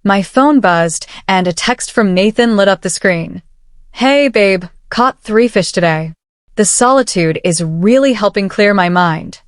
My phone buzzed, and a text from Nathan lit up the screen. "Hey, babe, caught 3 fish today. The solitude is really helping clear my mind."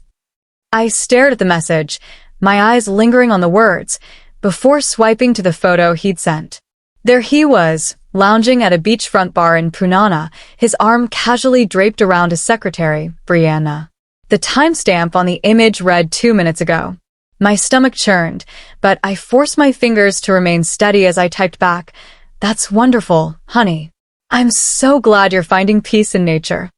I stared at the message, my eyes lingering on the words, before swiping to the photo he'd sent. There he was, lounging at a beachfront bar in Punana, his arm casually draped around his secretary, Brianna. The timestamp on the image read 2 minutes ago. My stomach churned, but I forced my fingers to remain steady as I typed back, "That's wonderful, honey. I'm so glad you're finding peace in nature."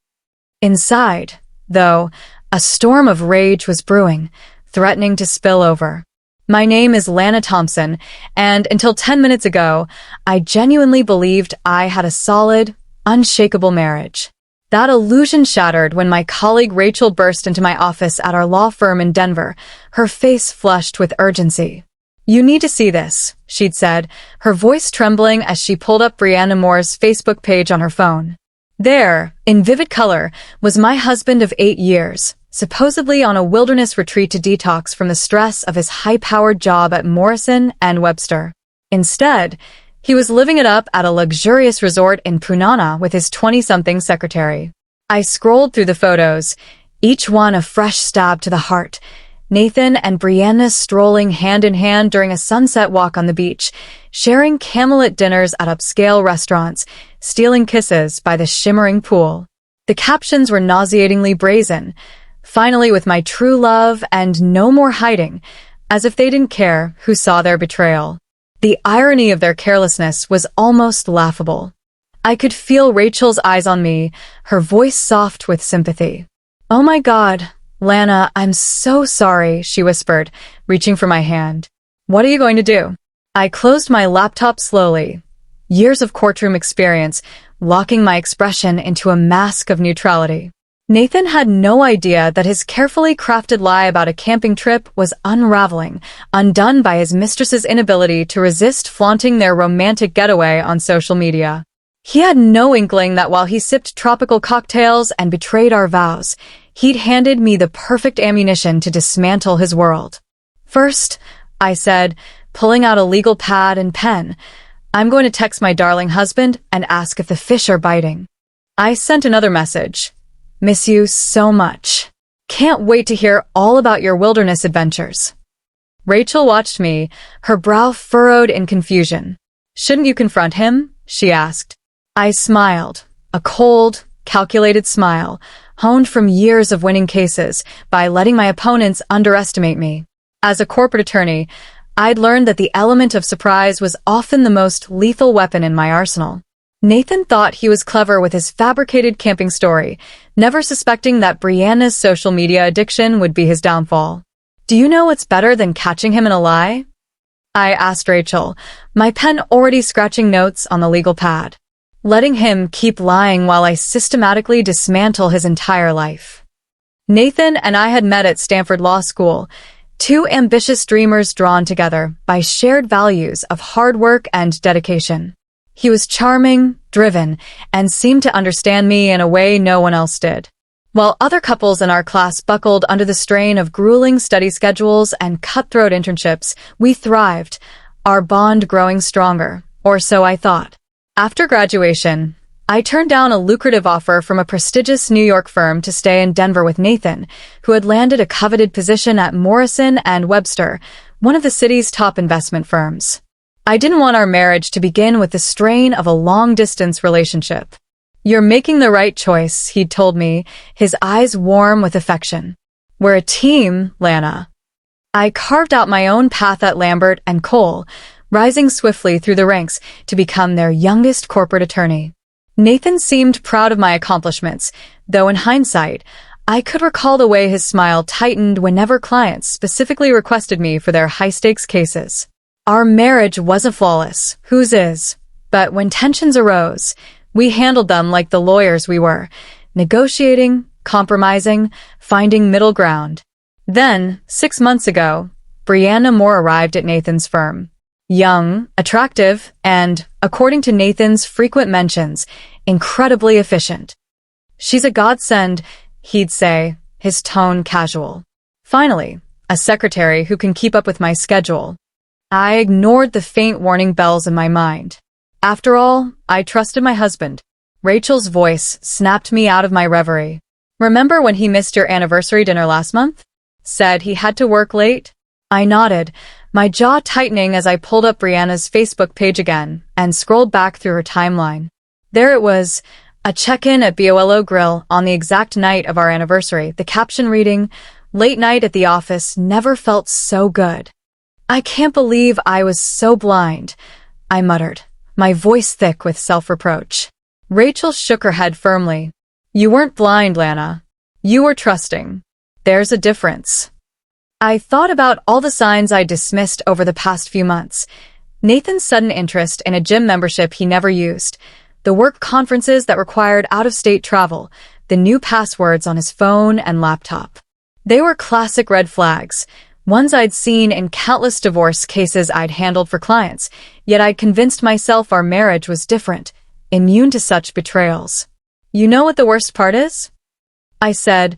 Inside, though, a storm of rage was brewing, threatening to spill over. My name is Lana Thompson, and until 10 minutes ago, I genuinely believed I had a solid, unshakable marriage. That illusion shattered when my colleague Rachel burst into my office at our law firm in Denver, her face flushed with urgency. "You need to see this," she'd said, her voice trembling as she pulled up Brianna Moore's Facebook page on her phone. There, in vivid color, was my husband of 8 years, supposedly on a wilderness retreat to detox from the stress of his high-powered job at Morrison and Webster. Instead, he was living it up at a luxurious resort in Punana with his 20-something secretary. I scrolled through the photos, each one a fresh stab to the heart. Nathan and Brianna strolling hand in hand during a sunset walk on the beach, sharing candlelit dinners at upscale restaurants, stealing kisses by the shimmering pool. The captions were nauseatingly brazen. "Finally with my true love and no more hiding," as if they didn't care who saw their betrayal. The irony of their carelessness was almost laughable. I could feel Rachel's eyes on me, her voice soft with sympathy. "Oh my God, Lana, I'm so sorry," she whispered, reaching for my hand. "What are you going to do?" I closed my laptop slowly, years of courtroom experience, locking my expression into a mask of neutrality. Nathan had no idea that his carefully crafted lie about a camping trip was unraveling, undone by his mistress's inability to resist flaunting their romantic getaway on social media. He had no inkling that while he sipped tropical cocktails and betrayed our vows, he'd handed me the perfect ammunition to dismantle his world. "First," I said, pulling out a legal pad and pen, "I'm going to text my darling husband and ask if the fish are biting." I sent another message. "Miss you so much. Can't wait to hear all about your wilderness adventures." Rachel watched me, her brow furrowed in confusion. "Shouldn't you confront him?" she asked. I smiled, a cold, calculated smile, honed from years of winning cases by letting my opponents underestimate me. As a corporate attorney, I'd learned that the element of surprise was often the most lethal weapon in my arsenal. Nathan thought he was clever with his fabricated camping story, never suspecting that Brianna's social media addiction would be his downfall. "Do you know what's better than catching him in a lie?" I asked Rachel, my pen already scratching notes on the legal pad. "Letting him keep lying while I systematically dismantle his entire life." Nathan and I had met at Stanford Law School, two ambitious dreamers drawn together by shared values of hard work and dedication. He was charming, driven, and seemed to understand me in a way no one else did. While other couples in our class buckled under the strain of grueling study schedules and cutthroat internships, we thrived, our bond growing stronger, or so I thought. After graduation, I turned down a lucrative offer from a prestigious New York firm to stay in Denver with Nathan, who had landed a coveted position at Morrison and Webster, one of the city's top investment firms. I didn't want our marriage to begin with the strain of a long-distance relationship. "You're making the right choice," he'd told me, his eyes warm with affection. "We're a team, Lana." I carved out my own path at Lambert and Cole, rising swiftly through the ranks to become their youngest corporate attorney. Nathan seemed proud of my accomplishments, though in hindsight, I could recall the way his smile tightened whenever clients specifically requested me for their high-stakes cases. Our marriage wasn't flawless, whose is? But when tensions arose, we handled them like the lawyers we were, negotiating, compromising, finding middle ground. Then, 6 months ago, Brianna Moore arrived at Nathan's firm. Young, attractive, and, according to Nathan's frequent mentions, incredibly efficient. "She's a godsend," he'd say, his tone casual. "Finally, a secretary who can keep up with my schedule." I ignored the faint warning bells in my mind. After all, I trusted my husband. Rachel's voice snapped me out of my reverie. Remember when he missed your anniversary dinner last month? Said he had to work late? I nodded, my jaw tightening as I pulled up Brianna's Facebook page again and scrolled back through her timeline. There it was, a check-in at BOLO Grill on the exact night of our anniversary, the caption reading, "Late night at the office never felt so good." I can't believe I was so blind, I muttered, my voice thick with self-reproach. Rachel shook her head firmly. You weren't blind, Lana. You were trusting. There's a difference. I thought about all the signs I dismissed over the past few months. Nathan's sudden interest in a gym membership he never used, the work conferences that required out-of-state travel, the new passwords on his phone and laptop. They were classic red flags, ones I'd seen in countless divorce cases I'd handled for clients, yet I'd convinced myself our marriage was different, immune to such betrayals. You know what the worst part is? I said,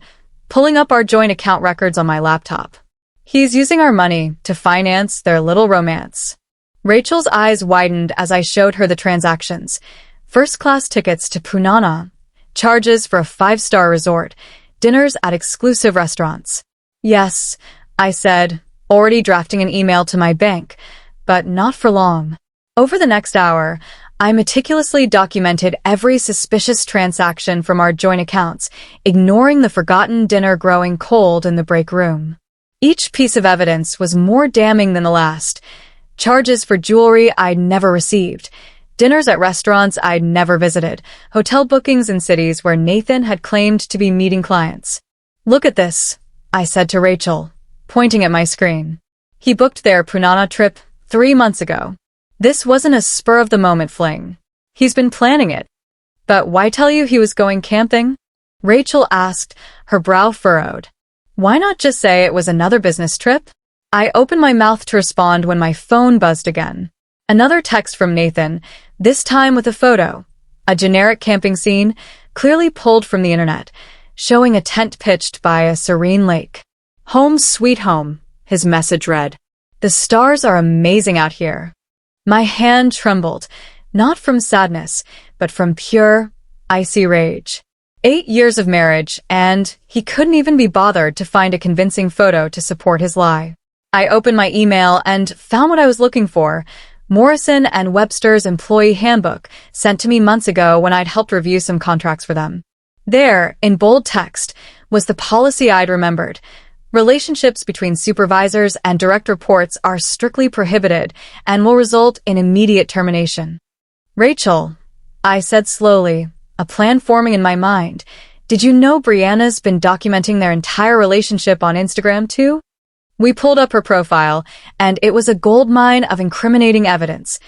pulling up our joint account records on my laptop. He's using our money to finance their little romance. Rachel's eyes widened as I showed her the transactions. First-class tickets to Punana, charges for a 5-star resort, dinners at exclusive restaurants. Yes, I said, already drafting an email to my bank, but not for long. Over the next hour, I meticulously documented every suspicious transaction from our joint accounts, ignoring the forgotten dinner growing cold in the break room. Each piece of evidence was more damning than the last. Charges for jewelry I'd never received, dinners at restaurants I'd never visited, hotel bookings in cities where Nathan had claimed to be meeting clients. Look at this, I said to Rachel, pointing at my screen. He booked their Punana trip 3 months ago. This wasn't a spur-of-the-moment fling. He's been planning it. But why tell you he was going camping? Rachel asked, her brow furrowed. Why not just say it was another business trip? I opened my mouth to respond when my phone buzzed again. Another text from Nathan, this time with a photo. A generic camping scene, clearly pulled from the internet, showing a tent pitched by a serene lake. Home sweet home, his message read. The stars are amazing out here. My hand trembled, not from sadness, but from pure, icy rage. 8 years of marriage, and he couldn't even be bothered to find a convincing photo to support his lie. I opened my email and found what I was looking for, Morrison and Webster's employee handbook, sent to me months ago when I'd helped review some contracts for them. There, in bold text, was the policy I'd remembered. Relationships between supervisors and direct reports are strictly prohibited and will result in immediate termination. Rachel, I said slowly, a plan forming in my mind, did you know Brianna's been documenting their entire relationship on Instagram too? We pulled up her profile, and it was a goldmine of incriminating evidence.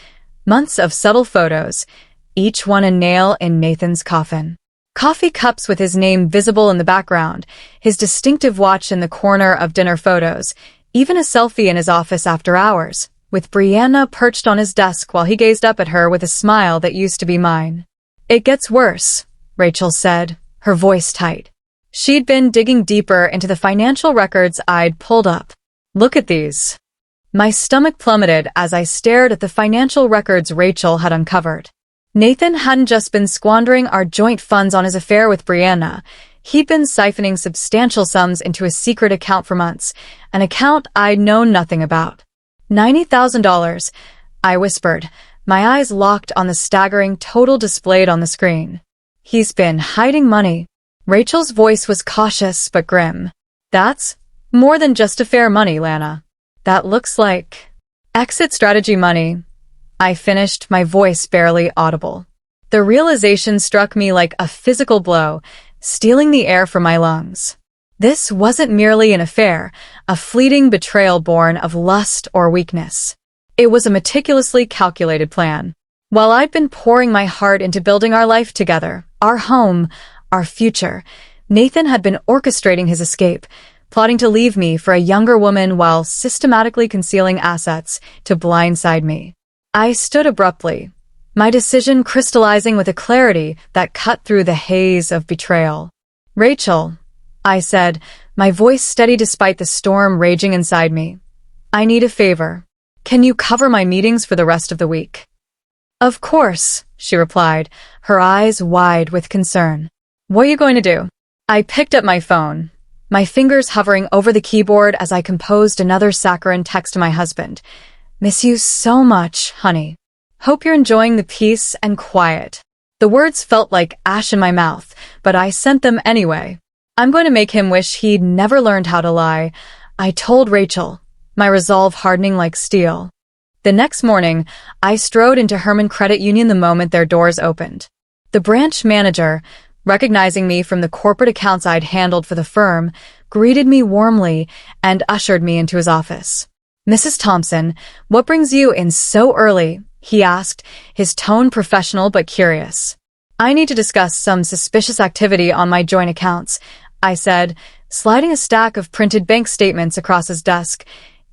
Months of subtle photos, each one a nail in Nathan's coffin. Coffee cups with his name visible in the background, his distinctive watch in the corner of dinner photos, even a selfie in his office after hours, with Brianna perched on his desk while he gazed up at her with a smile that used to be mine. It gets worse, Rachel said, her voice tight. She'd been digging deeper into the financial records I'd pulled up. Look at these. My stomach plummeted as I stared at the financial records Rachel had uncovered. Nathan hadn't just been squandering our joint funds on his affair with Brianna. He'd been siphoning substantial sums into a secret account for months, an account I'd known nothing about. $90,000, I whispered, my eyes locked on the staggering total displayed on the screen. He's been hiding money. Rachel's voice was cautious but grim. That's more than just affair money, Lana. That looks like exit strategy money. I finished, my voice barely audible. The realization struck me like a physical blow, stealing the air from my lungs. This wasn't merely an affair, a fleeting betrayal born of lust or weakness. It was a meticulously calculated plan. While I'd been pouring my heart into building our life together, our home, our future, Nathan had been orchestrating his escape, plotting to leave me for a younger woman while systematically concealing assets to blindside me. I stood abruptly, my decision crystallizing with a clarity that cut through the haze of betrayal. Rachel, I said, my voice steady despite the storm raging inside me. I need a favor. Can you cover my meetings for the rest of the week? Of course, she replied, her eyes wide with concern. What are you going to do? I picked up my phone, my fingers hovering over the keyboard as I composed another saccharine text to my husband. Miss you so much, honey. Hope you're enjoying the peace and quiet. The words felt like ash in my mouth, but I sent them anyway. I'm going to make him wish he'd never learned how to lie, I told Rachel, my resolve hardening like steel. The next morning, I strode into Herman Credit Union the moment their doors opened. The branch manager, recognizing me from the corporate accounts I'd handled for the firm, greeted me warmly and ushered me into his office. Mrs. Thompson, what brings you in so early? He asked, his tone professional but curious. I need to discuss some suspicious activity on my joint accounts, I said, sliding a stack of printed bank statements across his desk,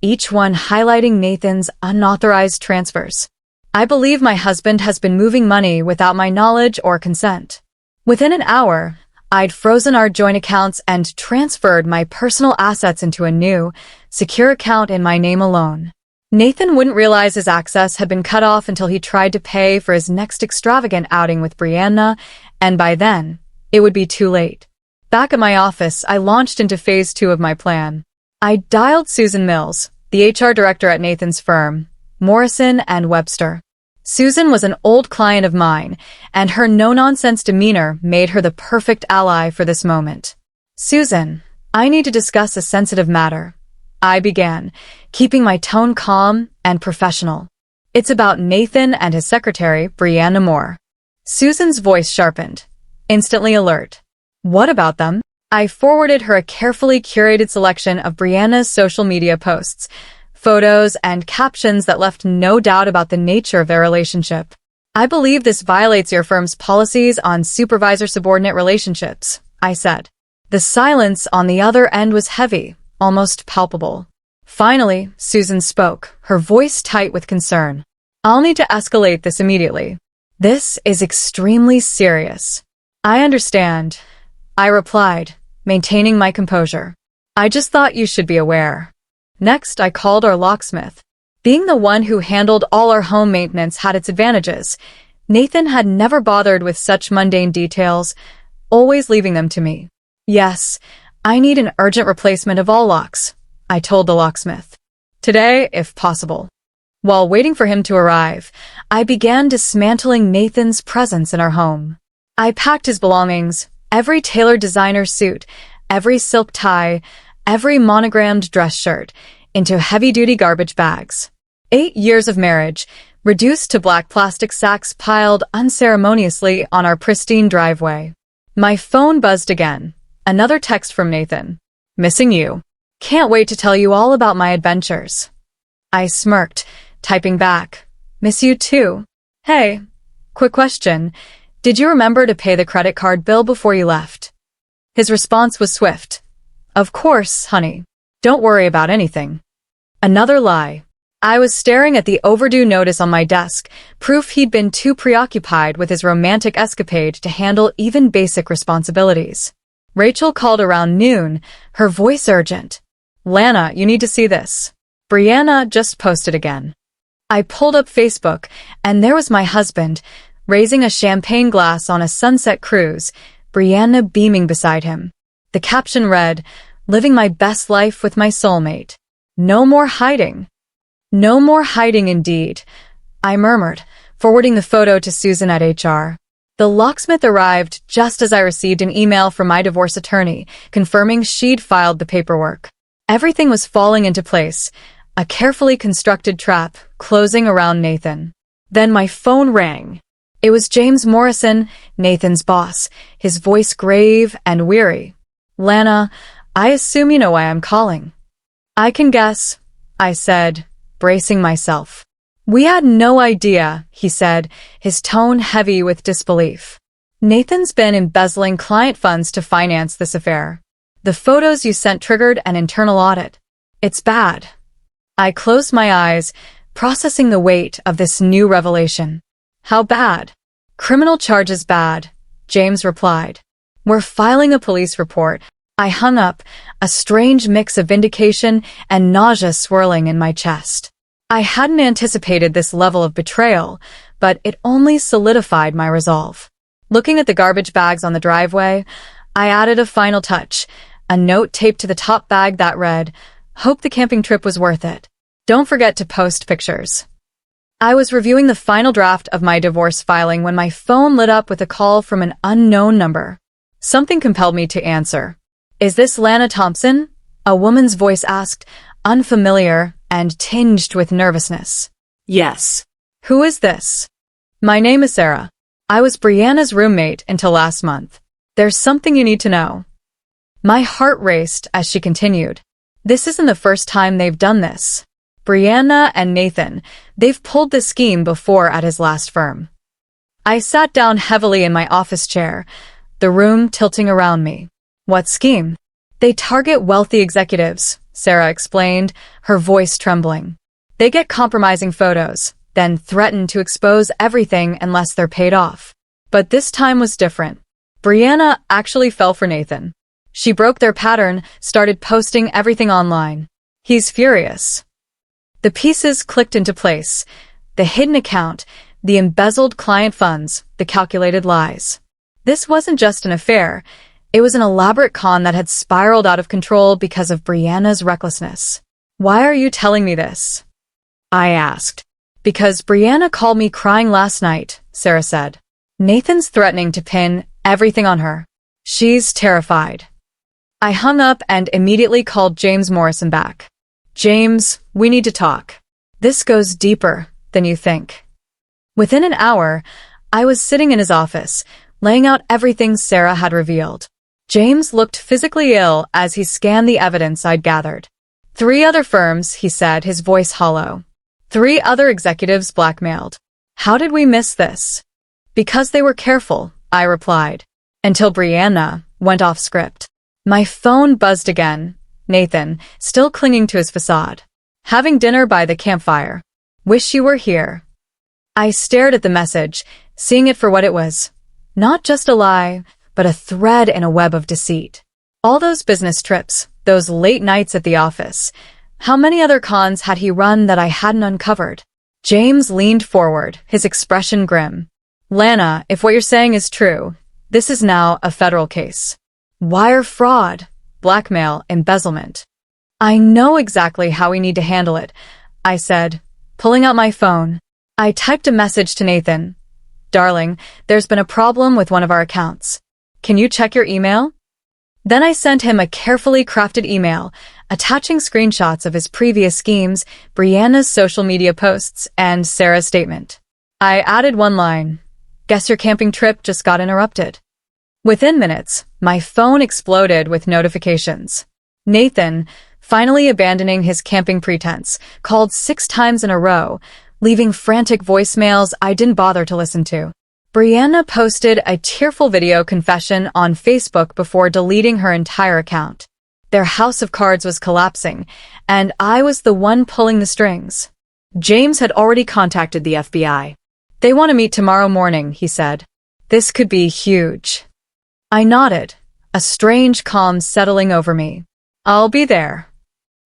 each one highlighting Nathan's unauthorized transfers. I believe my husband has been moving money without my knowledge or consent. Within an hour, I'd frozen our joint accounts and transferred my personal assets into a new, secure account in my name alone. Nathan wouldn't realize his access had been cut off until he tried to pay for his next extravagant outing with Brianna, and by then, it would be too late. Back at my office, I launched into phase 2 of my plan. I dialed Susan Mills, the HR director at Nathan's firm, Morrison and Webster. Susan was an old client of mine, and her no-nonsense demeanor made her the perfect ally for this moment. Susan, I need to discuss a sensitive matter. I began, keeping my tone calm and professional. It's about Nathan and his secretary, Brianna Moore. Susan's voice sharpened, instantly alert. What about them? I forwarded her a carefully curated selection of Brianna's social media posts, photos, and captions that left no doubt about the nature of their relationship. I believe this violates your firm's policies on supervisor-subordinate relationships, I said. The silence on the other end was heavy, almost palpable. Finally, Susan spoke, her voice tight with concern. I'll need to escalate this immediately. This is extremely serious. I understand, I replied, maintaining my composure. I just thought you should be aware. Next, I called our locksmith. Being the one who handled all our home maintenance had its advantages. Nathan had never bothered with such mundane details, always leaving them to me. Yes, I need an urgent replacement of all locks, I told the locksmith. Today, if possible. While waiting for him to arrive, I began dismantling Nathan's presence in our home. I packed his belongings, every tailored designer suit, every silk tie, every monogrammed dress shirt, into heavy-duty garbage bags. 8 years of marriage, reduced to black plastic sacks piled unceremoniously on our pristine driveway. My phone buzzed again. Another text from Nathan. Missing you. Can't wait to tell you all about my adventures. I smirked, typing back. Miss you too. Hey, quick question. Did you remember to pay the credit card bill before you left? His response was swift. Of course, honey. Don't worry about anything. Another lie. I was staring at the overdue notice on my desk, proof he'd been too preoccupied with his romantic escapade to handle even basic responsibilities. Rachel called around noon, her voice urgent. Lana, you need to see this. Brianna just posted again. I pulled up Facebook, and there was my husband, raising a champagne glass on a sunset cruise, Brianna beaming beside him. The caption read, living my best life with my soulmate. No more hiding. No more hiding indeed, I murmured, forwarding the photo to Susan at HR. The locksmith arrived just as I received an email from my divorce attorney, confirming she'd filed the paperwork. Everything was falling into place, a carefully constructed trap closing around Nathan. Then my phone rang. It was James Morrison, Nathan's boss, his voice grave and weary. Lana, I assume you know why I'm calling. I can guess, I said, bracing myself. We had no idea, he said, his tone heavy with disbelief. Nathan's been embezzling client funds to finance this affair. The photos you sent triggered an internal audit. It's bad. I closed my eyes, processing the weight of this new revelation. How bad? Criminal charges bad, James replied. We're filing a police report. I hung up, a strange mix of vindication and nausea swirling in my chest. I hadn't anticipated this level of betrayal, but it only solidified my resolve. Looking at the garbage bags on the driveway, I added a final touch, a note taped to the top bag that read, "Hope the camping trip was worth it. Don't forget to post pictures." I was reviewing the final draft of my divorce filing when my phone lit up with a call from an unknown number. Something compelled me to answer. "Is this Lana Thompson?" A woman's voice asked, unfamiliar and tinged with nervousness. Yes. "Who is this?" "My name is Sarah. I was Brianna's roommate until last month. There's something you need to know." My heart raced as she continued. This isn't the first time they've done this. Brianna and Nathan, they've pulled this scheme before at his last firm. I sat down heavily in my office chair, the room tilting around me. "What scheme?" "They target wealthy executives," Sarah explained, her voice trembling. "They get compromising photos, then threaten to expose everything unless they're paid off. But this time was different. Brianna actually fell for Nathan. She broke their pattern, started posting everything online. He's furious." The pieces clicked into place. The hidden account, the embezzled client funds, the calculated lies. This wasn't just an affair. It was an elaborate con that had spiraled out of control because of Brianna's recklessness. "Why are you telling me this?" I asked. "Because Brianna called me crying last night," Sarah said. "Nathan's threatening to pin everything on her. She's terrified." I hung up and immediately called James Morrison back. "James, we need to talk. This goes deeper than you think." Within an hour, I was sitting in his office, laying out everything Sarah had revealed. James looked physically ill as he scanned the evidence I'd gathered. "3 other firms," he said, his voice hollow. 3 other executives blackmailed. How did we miss this?" "Because they were careful," I replied, until Brianna went off script. My phone buzzed again. Nathan, still clinging to his facade. "Having dinner by the campfire. Wish you were here." I stared at the message, seeing it for what it was. Not just a lie, but a thread in a web of deceit. All those business trips, those late nights at the office. How many other cons had he run that I hadn't uncovered? James leaned forward, his expression grim. "Lana, if what you're saying is true, this is now a federal case. Wire fraud, blackmail, embezzlement. I know exactly how we need to handle it," I said, pulling out my phone. I typed a message to Nathan. "Darling, there's been a problem with one of our accounts. Can you check your email?" Then I sent him a carefully crafted email, attaching screenshots of his previous schemes, Brianna's social media posts, and Sarah's statement. I added one line. "Guess your camping trip just got interrupted." Within minutes, my phone exploded with notifications. Nathan, finally abandoning his camping pretense, called 6 times in a row, leaving frantic voicemails I didn't bother to listen to. Brianna posted a tearful video confession on Facebook before deleting her entire account. Their house of cards was collapsing, and I was the one pulling the strings. James had already contacted the FBI. "They want to meet tomorrow morning," he said. "This could be huge." I nodded, a strange calm settling over me. "I'll be there."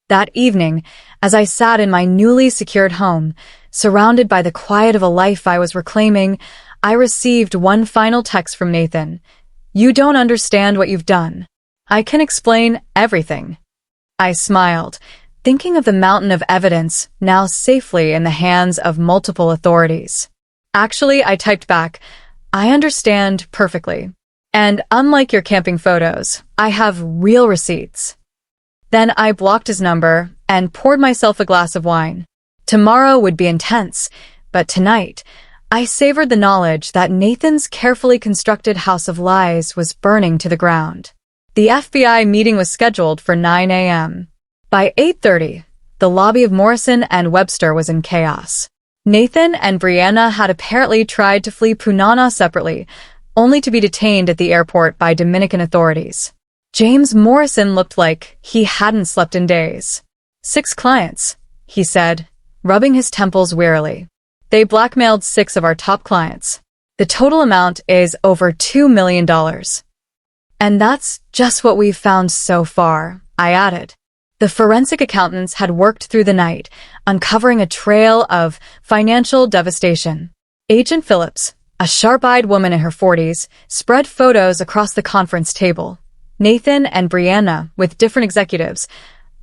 That evening, as I sat in my newly secured home, surrounded by the quiet of a life I was reclaiming, I received one final text from Nathan. "You don't understand what you've done. I can explain everything." I smiled, thinking of the mountain of evidence now safely in the hands of multiple authorities. Actually, I typed back, "I understand perfectly. And unlike your camping photos, I have real receipts." Then I blocked his number and poured myself a glass of wine. Tomorrow would be intense, but tonight, I savored the knowledge that Nathan's carefully constructed house of lies was burning to the ground. The FBI meeting was scheduled for 9 a.m. By 8:30, the lobby of Morrison and Webster was in chaos. Nathan and Brianna had apparently tried to flee Punana separately, only to be detained at the airport by Dominican authorities. James Morrison looked like he hadn't slept in days. 6 clients, he said, rubbing his temples wearily. They blackmailed 6 of our top clients. The total amount is over $2 million. And that's just what we've found so far, I added. The forensic accountants had worked through the night, uncovering a trail of financial devastation. Agent Phillips, a sharp-eyed woman in her 40s, spread photos across the conference table. Nathan and Brianna, with different executives,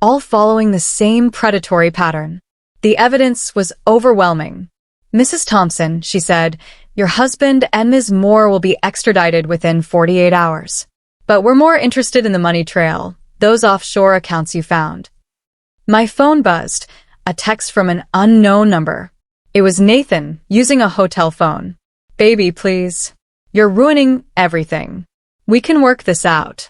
all following the same predatory pattern. The evidence was overwhelming. "Mrs. Thompson," she said, "your husband and Ms. Moore will be extradited within 48 hours. But we're more interested in the money trail, those offshore accounts you found." My phone buzzed, a text from an unknown number. It was Nathan, using a hotel phone. "Baby, please. You're ruining everything. We can work this out."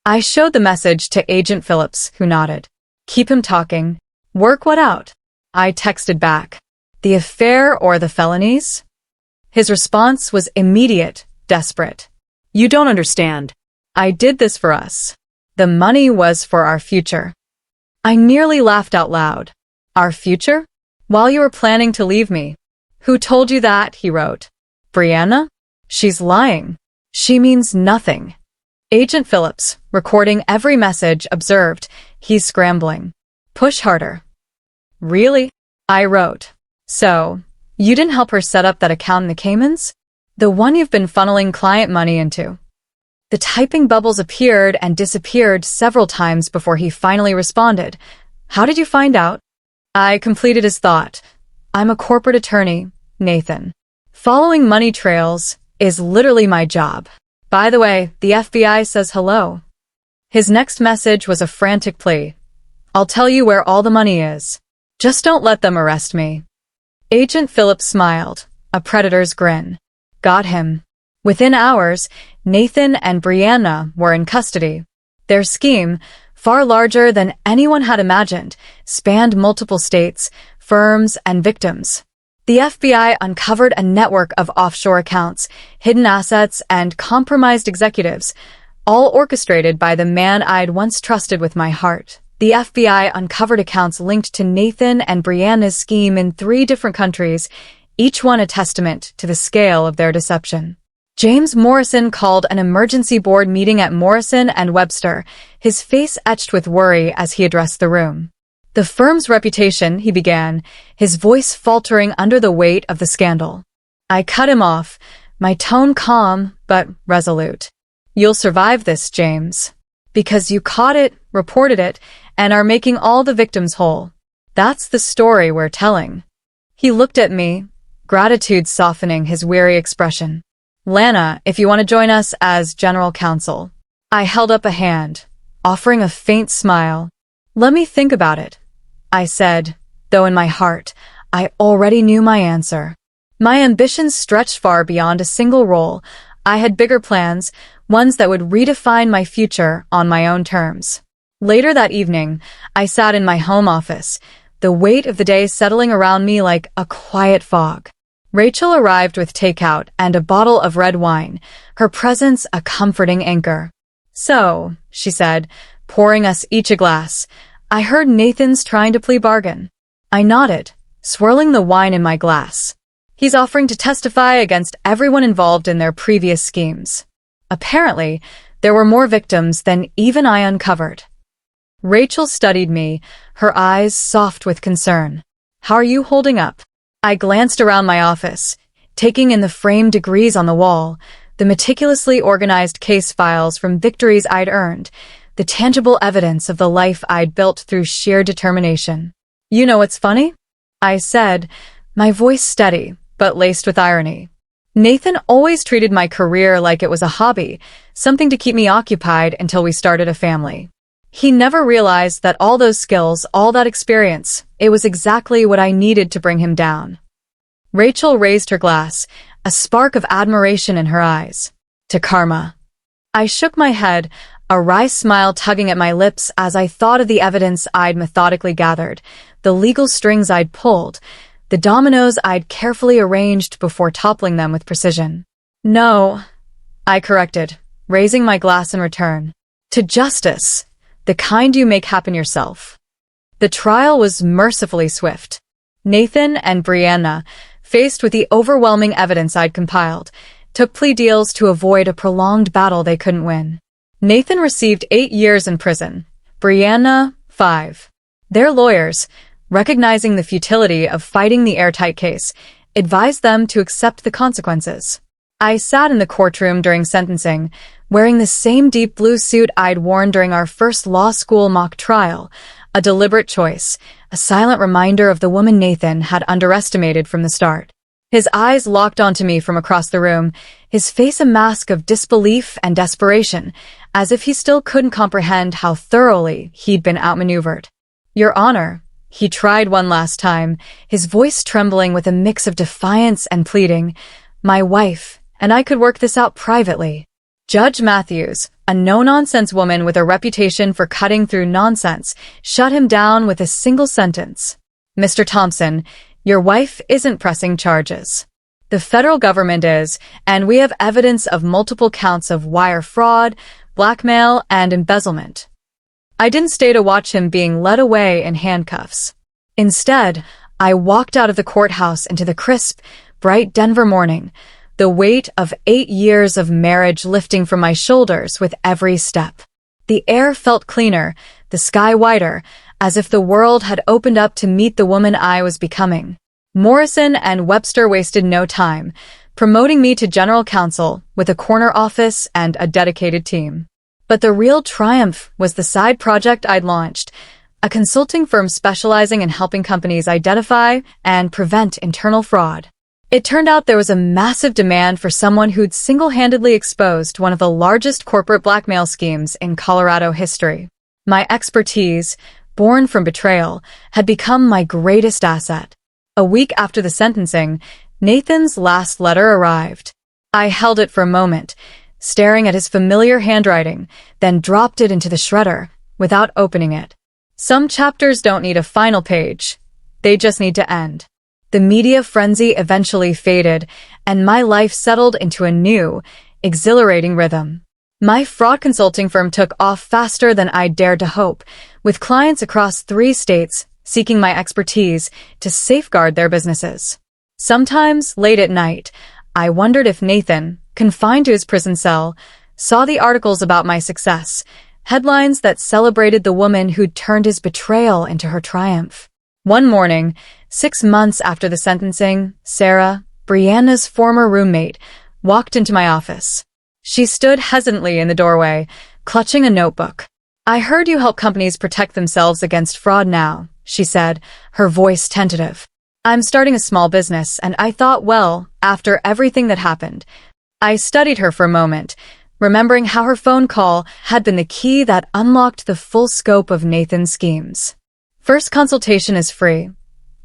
I showed the message to Agent Phillips, who nodded. "Keep him talking. Work what out?" I texted back. "The affair or the felonies?" His response was immediate, desperate. "You don't understand. I did this for us. The money was for our future." I nearly laughed out loud. "Our future? While you were planning to leave me." "Who told you that?" he wrote. "Brianna? She's lying. She means nothing." Agent Phillips, recording every message, observed, "He's scrambling. Push harder." "Really?" I wrote. "So, you didn't help her set up that account in the Caymans? The one you've been funneling client money into?" The typing bubbles appeared and disappeared several times before he finally responded. "How did you find out?" I completed his thought. "I'm a corporate attorney, Nathan. Following money trails is literally my job. By the way, the FBI says hello." His next message was a frantic plea. "I'll tell you where all the money is. Just don't let them arrest me." Agent Phillips smiled, a predator's grin. Got him. Within hours, Nathan and Brianna were in custody. Their scheme, far larger than anyone had imagined, spanned multiple states, firms, and victims. The FBI uncovered a network of offshore accounts, hidden assets, and compromised executives, all orchestrated by the man I'd once trusted with my heart. The FBI uncovered accounts linked to Nathan and Brianna's scheme in 3 different countries, each one a testament to the scale of their deception. James Morrison called an emergency board meeting at Morrison and Webster, his face etched with worry as he addressed the room. "The firm's reputation," he began, his voice faltering under the weight of the scandal. I cut him off, my tone calm but resolute. "You'll survive this, James. Because you caught it, reported it, and are making all the victims whole. That's the story we're telling." He looked at me, gratitude softening his weary expression. "Lana, if you want to join us as general counsel." I held up a hand, offering a faint smile. "Let me think about it," I said, though in my heart, I already knew my answer. My ambitions stretched far beyond a single role. I had bigger plans, ones that would redefine my future on my own terms. Later that evening, I sat in my home office, the weight of the day settling around me like a quiet fog. Rachel arrived with takeout and a bottle of red wine, her presence a comforting anchor. "So," she said, pouring us each a glass, "I heard Nathan's trying to plea bargain." I nodded, swirling the wine in my glass. "He's offering to testify against everyone involved in their previous schemes. Apparently, there were more victims than even I uncovered." Rachel studied me, her eyes soft with concern. "How are you holding up?" I glanced around my office, taking in the framed degrees on the wall, the meticulously organized case files from victories I'd earned, the tangible evidence of the life I'd built through sheer determination. "You know what's funny?" I said, my voice steady, but laced with irony. "Nathan always treated my career like it was a hobby, something to keep me occupied until we started a family. He never realized that all those skills, all that experience, it was exactly what I needed to bring him down." Rachel raised her glass, a spark of admiration in her eyes. "To karma." I shook my head, a wry smile tugging at my lips as I thought of the evidence I'd methodically gathered, the legal strings I'd pulled, the dominoes I'd carefully arranged before toppling them with precision. "No," I corrected, raising my glass in return. "To justice, the kind you make happen yourself." The trial was mercifully swift. Nathan and Brianna, faced with the overwhelming evidence I'd compiled, took plea deals to avoid a prolonged battle they couldn't win. Nathan received 8 years in prison, Brianna 5. Their lawyers, recognizing the futility of fighting the airtight case, advised them to accept the consequences. I sat in the courtroom during sentencing, wearing the same deep blue suit I'd worn during our first law school mock trial, a deliberate choice, a silent reminder of the woman Nathan had underestimated from the start. His eyes locked onto me from across the room, his face a mask of disbelief and desperation, as if he still couldn't comprehend how thoroughly he'd been outmaneuvered. "Your Honor," he tried one last time, his voice trembling with a mix of defiance and pleading, "my wife and I could work this out privately." Judge Matthews, a no-nonsense woman with a reputation for cutting through nonsense, shut him down with a single sentence. "Mr. Thompson, your wife isn't pressing charges. The federal government is, and we have evidence of multiple counts of wire fraud, blackmail, and embezzlement." I didn't stay to watch him being led away in handcuffs. Instead, I walked out of the courthouse into the crisp, bright Denver morning, the weight of 8 years of marriage lifting from my shoulders with every step. The air felt cleaner, the sky wider, as if the world had opened up to meet the woman I was becoming. Morrison and Webster wasted no time, promoting me to general counsel with a corner office and a dedicated team. But the real triumph was the side project I'd launched, a consulting firm specializing in helping companies identify and prevent internal fraud. It turned out there was a massive demand for someone who'd single-handedly exposed one of the largest corporate blackmail schemes in Colorado history. My expertise, born from betrayal, had become my greatest asset. A week after the sentencing, Nathan's last letter arrived. I held it for a moment, staring at his familiar handwriting, then dropped it into the shredder without opening it. Some chapters don't need a final page. They just need to end. The media frenzy eventually faded, and my life settled into a new, exhilarating rhythm. My fraud consulting firm took off faster than I dared to hope, with clients across 3 states seeking my expertise to safeguard their businesses. Sometimes, late at night, I wondered if Nathan, confined to his prison cell, saw the articles about my success, headlines that celebrated the woman who'd turned his betrayal into her triumph. One morning, 6 months after the sentencing, Sarah, Brianna's former roommate, walked into my office. She stood hesitantly in the doorway, clutching a notebook. "I heard you help companies protect themselves against fraud now," she said, her voice tentative. "I'm starting a small business, and I thought, well, after everything that happened." I studied her for a moment, remembering how her phone call had been the key that unlocked the full scope of Nathan's schemes. "First consultation is free,"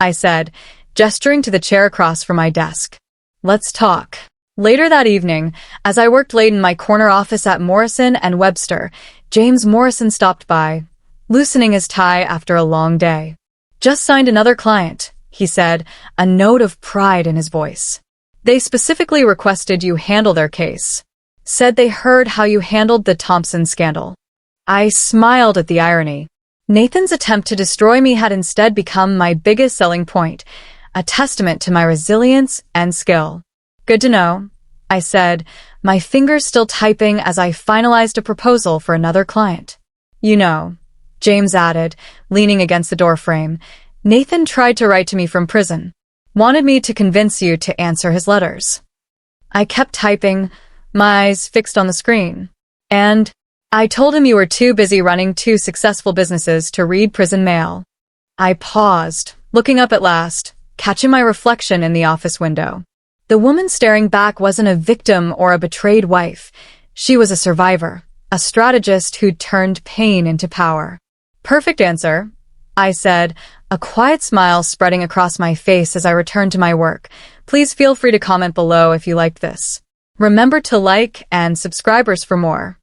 I said, gesturing to the chair across from my desk. "Let's talk." Later that evening, as I worked late in my corner office at Morrison and Webster, James Morrison stopped by, loosening his tie after a long day. "Just signed another client," he said, a note of pride in his voice. "They specifically requested you handle their case. Said they heard how you handled the Thompson scandal." I smiled at the irony. Nathan's attempt to destroy me had instead become my biggest selling point, a testament to my resilience and skill. "Good to know," I said, my fingers still typing as I finalized a proposal for another client. "You know," James added, leaning against the doorframe, "Nathan tried to write to me from prison. Wanted me to convince you to answer his letters." I kept typing, my eyes fixed on the screen. "And I told him you were too busy running 2 successful businesses to read prison mail." I paused, looking up at last, catching my reflection in the office window. The woman staring back wasn't a victim or a betrayed wife. She was a survivor, a strategist who'd turned pain into power. "Perfect answer," I said, a quiet smile spreading across my face as I returned to my work. "Please feel free to comment below if you liked this. Remember to like and subscribe for more."